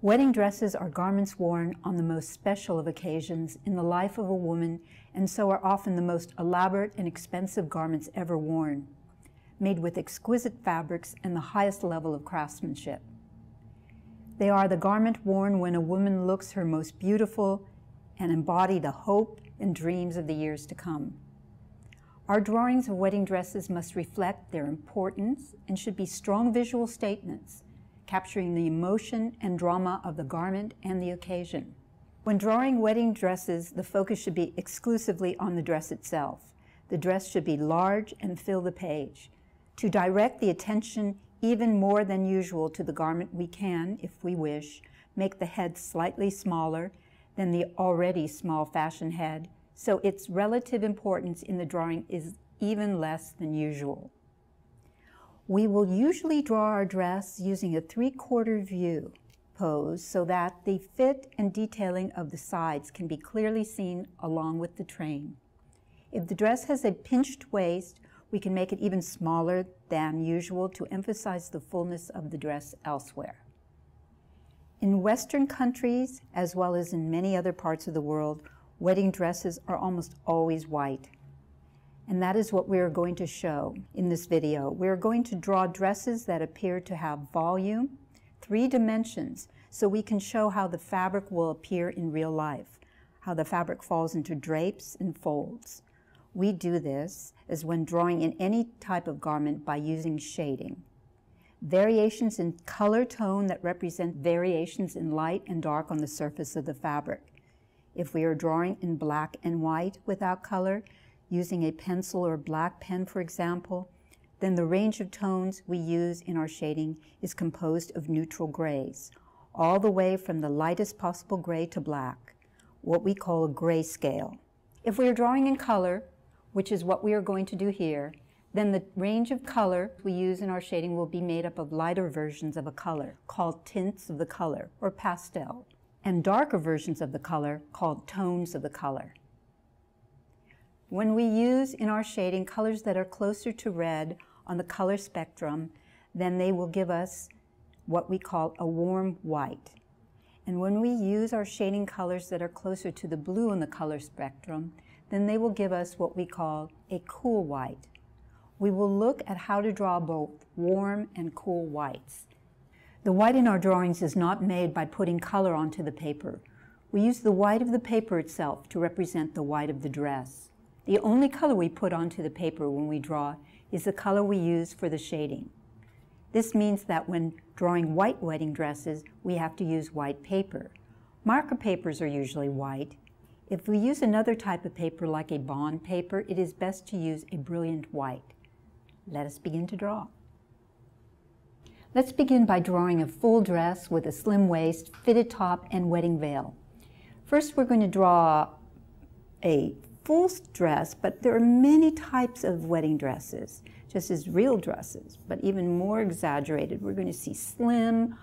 Wedding dresses are garments worn on the most special of occasions in the life of a woman, and so are often the most elaborate and expensive garments ever worn, made with exquisite fabrics and the highest level of craftsmanship. They are the garment worn when a woman looks her most beautiful and embody the hope and dreams of the years to come. Our drawings of wedding dresses must reflect their importance and should be strong visual statements, capturing the emotion and drama of the garment and the occasion. When drawing wedding dresses, the focus should be exclusively on the dress itself. The dress should be large and fill the page. To direct the attention even more than usual to the garment, we can, if we wish, make the head slightly smaller than the already small fashion head, so its relative importance in the drawing is even less than usual. We will usually draw our dress using a 3/4 view pose so that the fit and detailing of the sides can be clearly seen along with the train. If the dress has a pinched waist, we can make it even smaller than usual to emphasize the fullness of the dress elsewhere. In Western countries, as well as in many other parts of the world, wedding dresses are almost always white. And that is what we are going to show in this video. We are going to draw dresses that appear to have volume, 3 dimensions, so we can show how the fabric will appear in real life, how the fabric falls into drapes and folds. We do this as when drawing in any type of garment by using shading. Variations in color tone that represent variations in light and dark on the surface of the fabric. If we are drawing in black and white without color, using a pencil or black pen, for example, then the range of tones we use in our shading is composed of neutral grays, all the way from the lightest possible gray to black, what we call a grayscale. If we are drawing in color, which is what we are going to do here, then the range of color we use in our shading will be made up of lighter versions of a color, called tints of the color, or pastel, and darker versions of the color, called tones of the color. When we use in our shading colors that are closer to red on the color spectrum, then they will give us what we call a warm white. And when we use our shading colors that are closer to the blue on the color spectrum, then they will give us what we call a cool white. We will look at how to draw both warm and cool whites. The white in our drawings is not made by putting color onto the paper. We use the white of the paper itself to represent the white of the dress. The only color we put onto the paper when we draw is the color we use for the shading. This means that when drawing white wedding dresses, we have to use white paper. Marker papers are usually white. If we use another type of paper like a bond paper, it is best to use a brilliant white. Let us begin to draw. Let's begin by drawing a full dress with a slim waist, fitted top, and wedding veil. First, we're going to draw a full dress, but there are many types of wedding dresses, just as real dresses, but even more exaggerated. We're going to see slim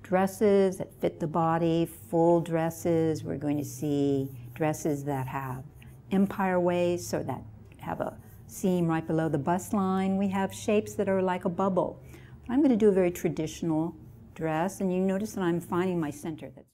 dresses that fit the body, full dresses. We're going to see dresses that have empire waists or that have a seam right below the bust line. We have shapes that are like a bubble. I'm going to do a very traditional dress, and you notice that I'm finding my center. That's